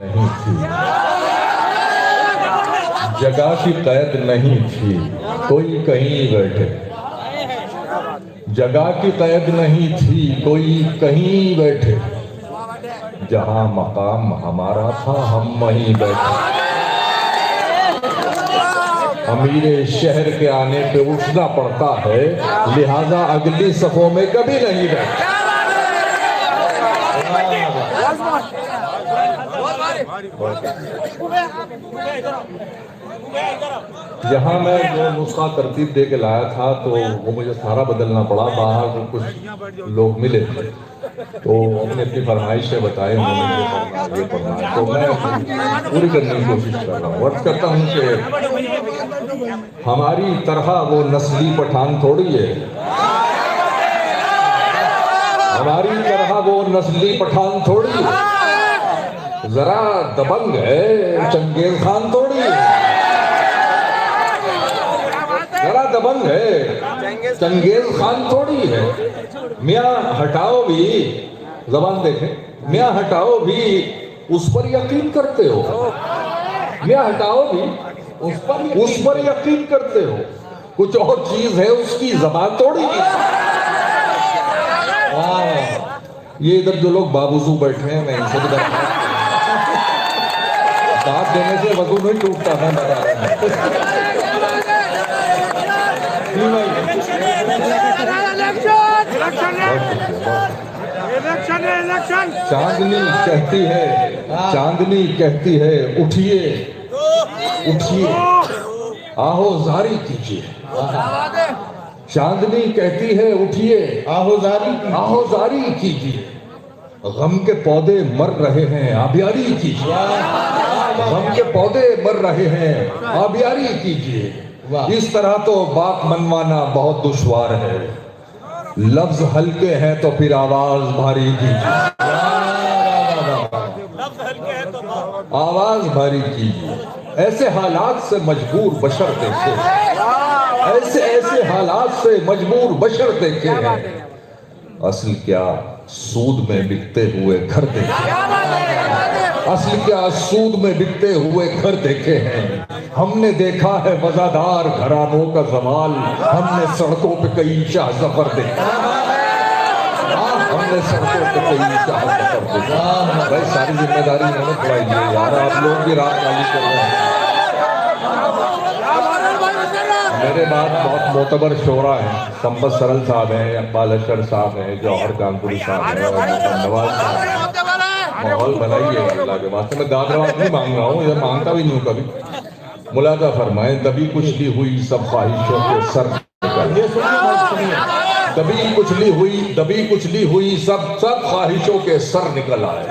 नहीं थी, जगह की कैद नहीं थी, कोई कहीं बैठे। जगह की कैद नहीं थी, कोई कहीं बैठे। जहां मकाम हमारा था हम वहीं बैठे। अमीरे शहर के आने पे उठना पड़ता है, लिहाजा अगली सफों में कभी नहीं बैठे। यहाँ मैं जो नुस्खा तरतीब दे के लाया था तो वो मुझे सारा बदलना पड़ा। बाहर कुछ लोग मिले तो अपनी अपनी फरमाइशें बताए, उन्होंने ये पढ़ना है तो मैं पूरी करने की कोशिश कर रहा हूँ। अर्ज करता हूँ कि हमारी तरह वो नस्ली पठान थोड़ी है, हमारी तरह वो नस्ली पठान थोड़ी है। जरा दबंग है चंगेज खान थोड़ी है, जरा दबंग है चंगेज खान थोड़ी है। मियाँ हटाओ भी, जबान देखें, मियाँ हटाओ भी उस पर यकीन करते हो, मियाँ हटाओ भी उस पर यकीन करते हो। कुछ और चीज है उसकी जबान थोड़ी है। ये इधर जो लोग बाबूजू बैठे हैं मैं इनसे भी दांत देने से वजू नहीं टूटता है, बता रहे हैं। चांदनी कहती है, चांदनी कहती है उठिए उठिए आहो जारी कीजिए। चांदनी कहती है उठिए आहो जारी कीजिए। गम के पौधे मर रहे हैं आबियारी कीजिए, गम के पौधे मर रहे हैं आबियारी कीजिए। इस तरह तो बात मनवाना बहुत दुश्वार है, लफ्ज हल्के हैं तो फिर आवाज भारी कीजिए, आवाज भारी कीजिए। ऐसे हालात से मजबूर बशर देखे, ऐसे ऐसे हालात से मजबूर बशर देखे हैं। असल क्या सूद में बिकते हुए घर देखे, असल क्या सूद में बिकते हुए घर देखे हैं। हमने देखा है वफादार घरानों का जमाल, हमने सड़कों पे कई शाह सफर देखा, हमने सड़कों पे कई शाह सफर देखा। भाई सारी जिम्मेदारी इन्होंने उठाई है यार, आप लोग भी रात खाली कर रहे हैं। मेरे बाद बहुत मोतबर शोरा है, संपत सरल साहब हैं, अब्बाल अशर साहब हैं, जौहर कानपुरी साहब हैं और नवाज साहब। माहौल बनाइए अल्लाह के वास्ते। मैं दादराबाद नहीं मांग रहा हूँ, ये मांगता भी नहीं हूँ कभी। मुलाजा फरमाए दबी कुचली हुई सब ख्वाहिशों के सर, दबी कुचली हुई सब ख्वाहिशों के सर निकल आए।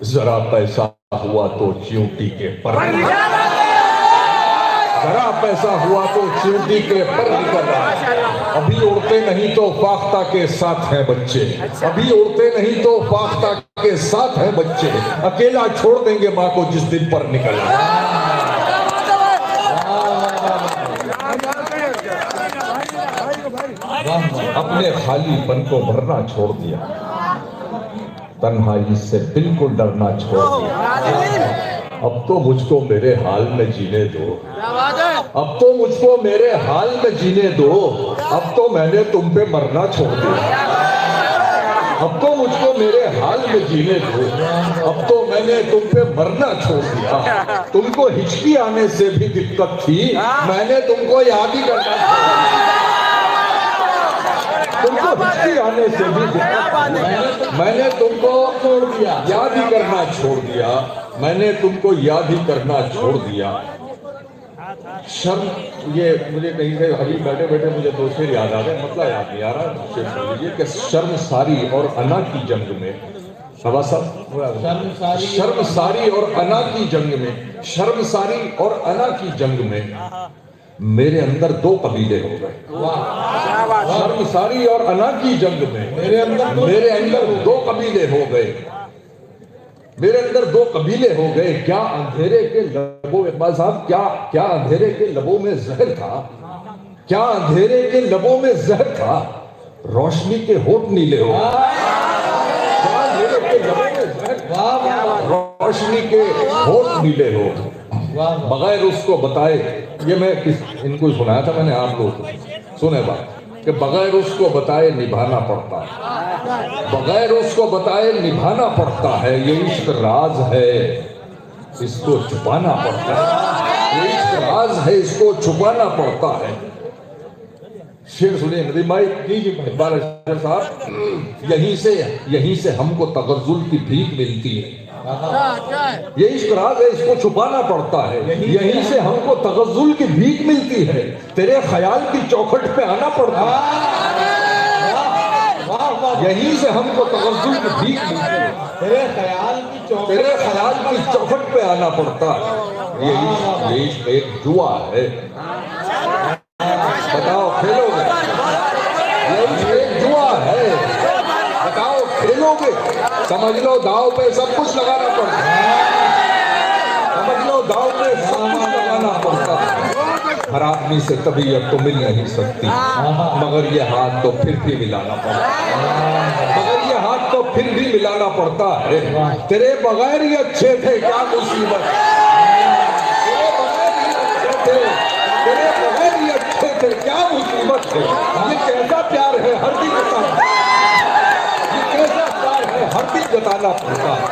जरा पैसा हुआ तो च्यूंटी के पर, जरा पैसा हुआ तो च्यूंटी के पर निकल आए। अभी उड़ते नहीं तो फाख्ता के साथ हैं बच्चे, अभी उड़ते नहीं तो फाख्ता के साथ हैं बच्चे। अकेला छोड़ देंगे माँ को जिस दिन पर निकल आए। अपने खालीपन को भरना छोड़ दिया, तन्हाई से बिल्कुल डरना छोड़ दिया। अब तो मुझको मेरे हाल में जीने दो, अब तो मुझको मेरे हाल में जीने दो। अब तो मैंने तुम पे मरना छोड़ दिया, अब तो मुझको मेरे हाल में जीने दो। अब तो मैंने तुम पे मरना छोड़ दिया। तुमको हिचकी आने से भी दिक्कत थी, मैंने तुमको याद ही करना छोड़ दिया। तुमको हिचकी आने से भी दिक्कत, मैंने तुमको छोड़ दिया, याद ही करना छोड़ दिया, मैंने तुमको याद ही करना छोड़ दिया। शर्म, ये मुझे कहीं से अभी बैठे बैठे मुझे दो शेर याद आ गए, मतलब याद नहीं आ रहा, शेर सुन लीजिए कि शर्म सारी और अना की जंग में, शर्म सारी और अना की जंग में, शर्म सारी और अना की जंग में मेरे अंदर दो कबीले हो गए। शर्म सारी और अना की जंग में मेरे अंदर दो कबीले हो गए, मेरे अंदर दो कबीले हो गए। क्या अंधेरे के लबों, इकबाल साहब, क्या अंधेरे के लबों में जहर था, क्या अंधेरे के लबों में जहर था, रोशनी के होठ नीले हो, क्या अंधेरे के लबों में जहर रोशनी के होठ नीले हो, बगैर उसको बताए, ये मैं इनको सुनाया था मैंने, आप लोग सुने बात कि बगैर उसको बताए निभाना पड़ता है, बगैर उसको बताए निभाना पड़ता है, ये इश्क राज है इसको छुपाना पड़ता है, ये इश्क राज है इसको छुपाना पड़ता है। शेर सुनिए नदीम भाई, इकबाल शेर साहब, यहीं से हमको तगज़्ज़ुल की भीख मिलती है, ये इश्क राज है इसको छुपाना पड़ता है, यहीं से हमको तगज़्ज़ुल की भीख मिलती है, तेरे ख्याल की चौखट पे आना पड़ता है, यहीं से हमको तगज़्ज़ुल की भीख मिलती है, तेरे ख्याल की चौखट पे आना पड़ता है। ये इश्क एक जुआ है, बताओ खेलोगे? ये इश्क एक जुआ है, बताओ खेलोगे? समझ लो दाव पे सब कुछ लगाना पड़ता है, समझ लो दाव पे सब कुछ लगाना पड़ता है। हर आदमी से तबीयत तो मिल नहीं सकती, मगर ये हाथ तो फिर भी मिलाना पड़ता है, मगर ये हाथ तो फिर भी मिलाना पड़ता है। तेरे बगैर ये अच्छे थे क्या मुसीबत, तेरे बगैर ये अच्छे थे, तेरे बगैर ये अच्छे थे क्या मुसीबत है। ये कैसा प्यार है हर दिन बताना, ये कैसा प्यार है हर दिन जताना पड़ता है,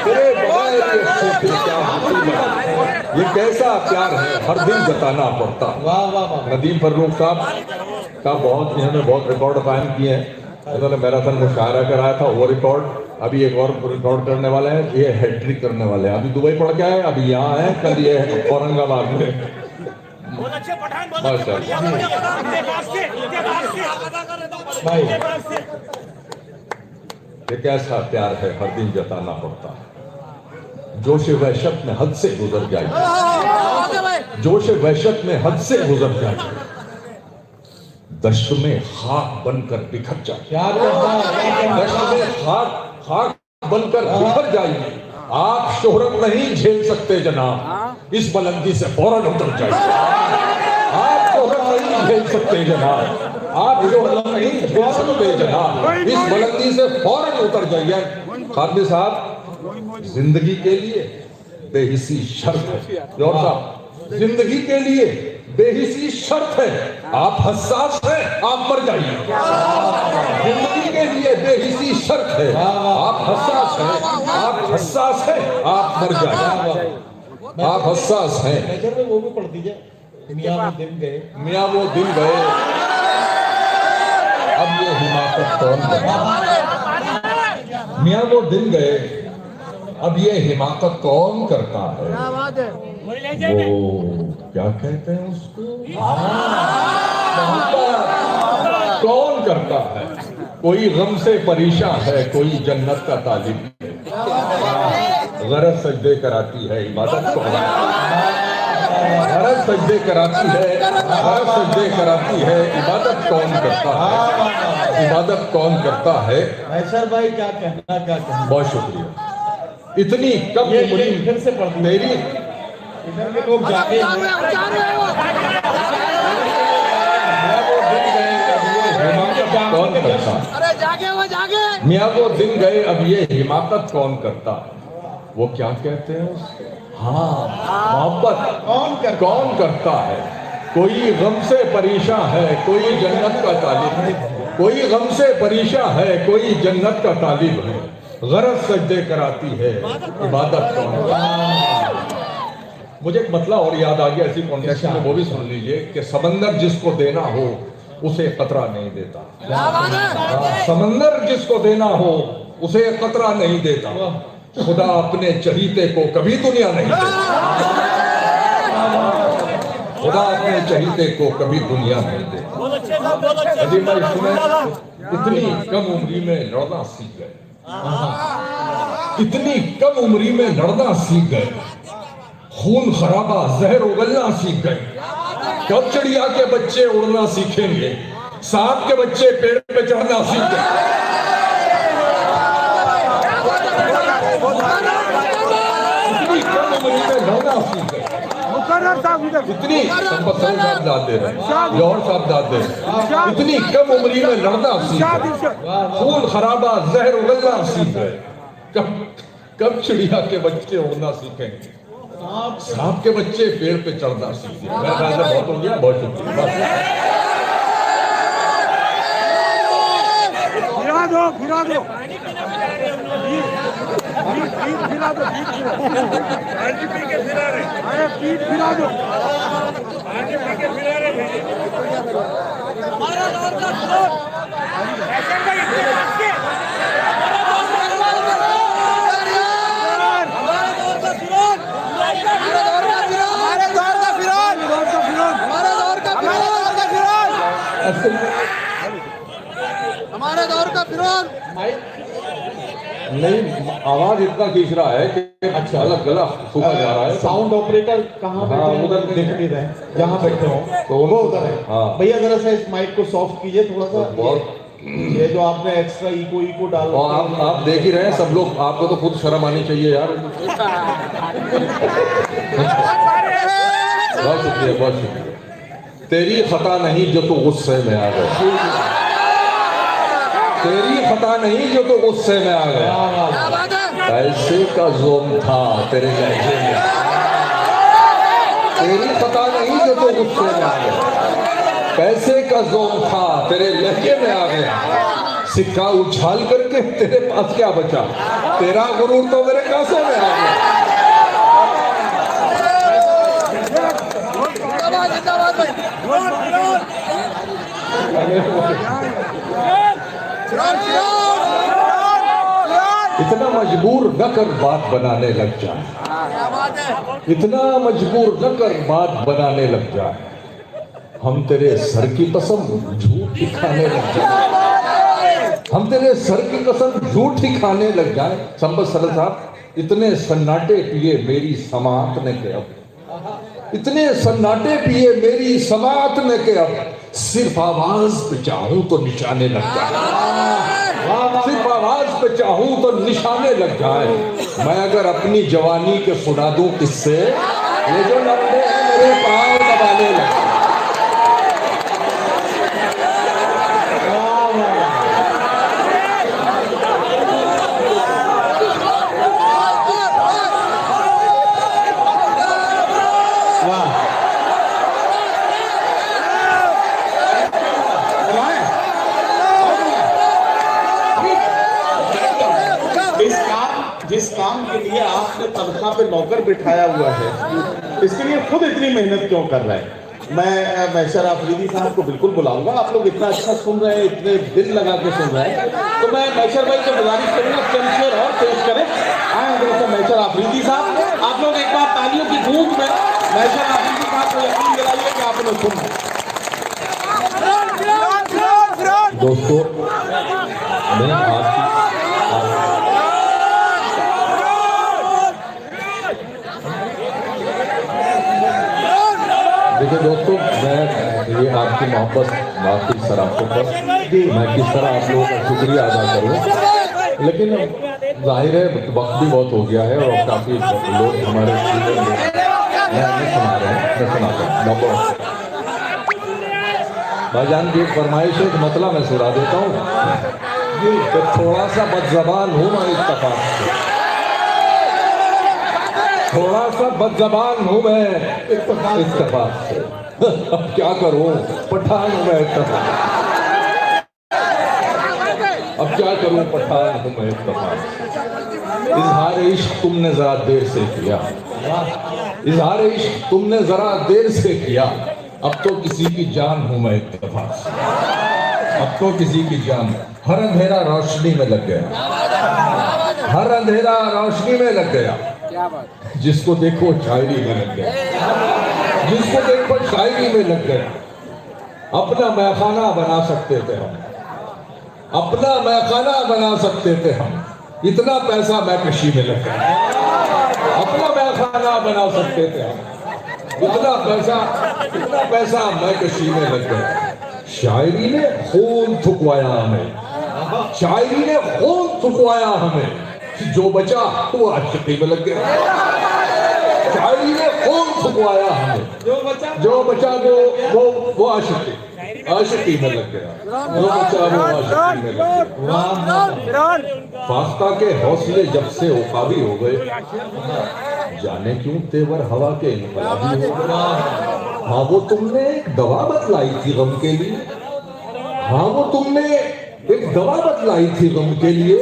तेरे बगैर ये अच्छे थे क्या मुसीबत, ये कैसा प्यार है हर दिन जताना पड़ता। वाह वाह। नदीम फर्रुख साहब का बहुत, इन्होंने बहुत रिकॉर्ड कायम किए हैं, इन्होंने मैराथन मुशायरा कराया था, वो रिकॉर्ड अभी एक और रिकॉर्ड करने वाले हैं, ये हैट्रिक करने वाले हैं, अभी दुबई पढ़ के आए, अभी यहाँ है, कल ये औरंगाबाद में। भाई ये कैसा प्यार है हर दिन जताना पड़ता है। जोश वहशत में हद से गुजर जाए, जोश वहशत में हद से गुजर जाए, दश्त में खाक बनकर बिखर जाए, दश्त में खाक बनकर बिखर जाइए। आप शोहरत नहीं झेल सकते जनाब, इस बुलंदी से फौरन उतर जाइए। आप शोहरत नहीं झेल सकते जनाब, आप शोहरत नहीं झेल सकते जनाब, इस बुलंदी से फौरन उतर जाइए। खादमी साहब, जिंदगी के लिए बेहिसी शर्त है, और साहब जिंदगी के लिए बेहिसी शर्त है, आप हसास हैं आप मर जाइए। जिंदगी के लिए बेहिसी शर्त है, आप हसास हैं, आप हसास हैं आप मर जाइए, आप हसास हैं। वो भी पढ़ दीजिए, मियां वो दिन गए, मियां वो दिन गए, अब ये हिमाकत कौन करता, मियां वो दिन गए, अब ये हिमाकत कौन करता है। वो क्या कहते हैं उसको, कौन करता है। कोई गम से परेशान है, कोई जन्नत का तालिब है, गरज सजदे कराती है इबादत कौन, गरज सजदे कराती है, गरज सजदे कराती है, इबादत कौन करता है, इबादत कौन करता है। ऐशर भाई क्या कहना, क्या कहना। बहुत शुक्रिया। इतनी कम उम्र फिर से पढ़ मेरी इधर के लोग जागे कौन करता, अरे जागे वो जागे, मियाँ वो दिन गए अब ये हिमाकत कौन करता। वो क्या कहते हैं उसको, हाँ मोहब्बत कौन करता है। कोई गम से परेशान है, कोई जन्नत का तालिब है, कोई गम से परेशान है, कोई जन्नत का तालिब है, गरज सजदे कराती है इबादत कौन। मुझे एक मतलब और याद आ गया इसी कॉन्टेक्स्ट में, वो भी सुन लीजिए कि समंदर जिसको देना हो उसे कतरा नहीं देता, समंदर जिसको देना हो उसे कतरा नहीं देता, खुदा अपने चहीते को कभी दुनिया नहीं देता, खुदा अपने चहीते को कभी दुनिया नहीं देता। अजी भाई सुने, इतनी कम उम्री में लड़ना सीख गए, इतनी कम उम्री में लड़ना सीख गए, खून खराबा जहर उगलना सीख गए। कब चिड़िया के बच्चे उड़ना सीखेंगे, सांप के बच्चे पेड़ पे चढ़ना सीख गए। इतनी कम उम्री में लड़ना सीख गए, इतनी संपत साहब दाद दे रहे हैं, जौहर साहब दाद दे रहे हैं, इतनी कम उम्री में लड़ना सीख गए, खून खराबा जहर उगलना सीख गए। कब कब चिड़िया के बच्चे उड़ना सीखेंगे? सांप के बच्चे पेड़ पे चढ़ना सीखेंगे। मेरा ख्याल से बहुत हो गया, बहुत शुक्रिया। फिरा दो फिरा दो फिरा दो अरे पीठ फिरा दो। हमारे दौर का फिरौन नहीं, आवाज इतना खींच रहा है कि अच्छा अलग गला सूखा जा रहा है। साउंड ऑपरेटर कहाँ हाँ, बैठे उधर दिख नहीं रहे, जहाँ बैठे हो तो वो उधर है। हाँ। भैया जरा सा इस माइक को सॉफ्ट कीजिए थोड़ा सा। बहुत ये जो आपने एक्स्ट्रा इको डाल और आप देख ही रहे हैं सब लोग, आपको तो खुद शर्म आनी चाहिए यार। बहुत शुक्रिया, बहुत शुक्रिया। तेरी खता नहीं जो तू गुस्से में आ गया, तेरी खता नहीं जो तू गुस्से में आ गया। पैसे का जोम था तेरे लहजे में, तेरी खता नहीं जो तू गुस्से में आ गया। पैसे का जोम था तेरे लहजे में आ गया। सिक्का उछाल करके तेरे पास क्या बचा, तेरा गुरूर तो मेरे कासे में आ गया। इतना मजबूर न कर बात बनाने लग जाए, इतना मजबूर न कर बात बनाने लग जाए। हम तेरे सर की कसम झूठ ही खाने लग जाए, हम तेरे सर की कसम झूठ ही खाने लग जाए। संबत सरल साहब, इतने सन्नाटे पिए मेरी समात ने के अब, इतने सन्नाटे पिए मेरी समात ने के अब, सिर्फ आवाज पे चाहूं तो निशाने लग जाए, सिर्फ आवाज पे चाहूं तो निशाने लग जाए। मैं अगर अपनी जवानी के सुना दूं किससे, ये जो लौंडे हैं मेरे पांव दबाने लगे। जिस काम के लिए आपने तनख्वाह पे नौकर बिठाया हुआ है, इसके लिए खुद इतनी मेहनत क्यों कर रहे हैं? मैं मैशर आफरीदी साहब को बिल्कुल बुलाऊंगा। आप लोग इतना अच्छा सुन रहे हैं, इतने दिल लगा के सुन रहे हैं, तो मैं मैशर भाई से गुजारिश करूंगा चंद शेर और पेश करें। आए दोस्तों मैशर आफरीदी साहब, आप लोग एक बार तालियों की गूंज में मैशर आफरीदी साहब को यकीन दिलाइए कि आपने सुना। दोस्तों, मैं आपकी देखिए दोस्तों, मैं ये आपकी मोहब्बत, आपकी शराफत पर मैं किस तरह आप लोगों का शुक्रिया अदा करूं, लेकिन जाहिर है वक्त भी बहुत हो गया है और काफ़ी लोग हमारे सुना रहे हैं। मैं सुनाता हूँ भाईजान की फरमाइश है, तो मतलब मैं सुना देता हूँ। तो थोड़ा सा बदजबान हूँ मैं इत्तफाक से, थोड़ा सा बदजबान हूँ मैं इत्तफाक से। अब क्या करूँ, पठान हूँ मैं इत्तफाक, अब क्या करूँ, पठान हूँ मैं इत्तफाक से। इजहार इश्क तुमने जरा देर से किया, इजहार इश्क तुमने जरा देर से किया। अब तो किसी की जान हूँ मैं इत्तफाक से, अब तो किसी की जान। हर अंधेरा रोशनी में लग गया, हर अंधेरा रोशनी में लग गया। जिसको देखो शायरी में लग गया, जिसको देखो शायरी में लग गया। अपना मैखाना बना सकते थे हम, अपना मैखाना बना सकते थे हम, इतना पैसा मैकशी में लग गया। अपना मैखाना बना सकते थे हम, इतना पैसा मैकशी में लग गया। शायरी ने खून थुकवाया हमें, शायरी ने खून थुकवाया हमें, जो बचा वो आशिकी में लग गया। शायरी ने खून थुकवाया हमें, जो बचा वो आशिकी। आशिकी में लग गया, जो चाहो आशिकी में लग गया। फाख्ता के हौसले जब से उकाबी हो गए, जाने क्यों तेवर हवा के इनकलाबी हो गए। हाँ वो तुमने एक दवा बतलाई थी गम के लिए, हाँ वो तुमने एक दवा बतलाई थी गम के लिए,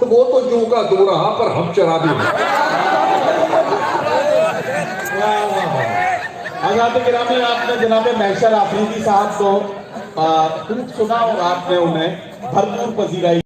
वो तो जू का दो रहा पर हम शराबी नहीं। आजाद गिरामी, आपने जनाब मैशर आफरीदी साहब को खूब सुना और आपने उन्हें भरपूर पजीराई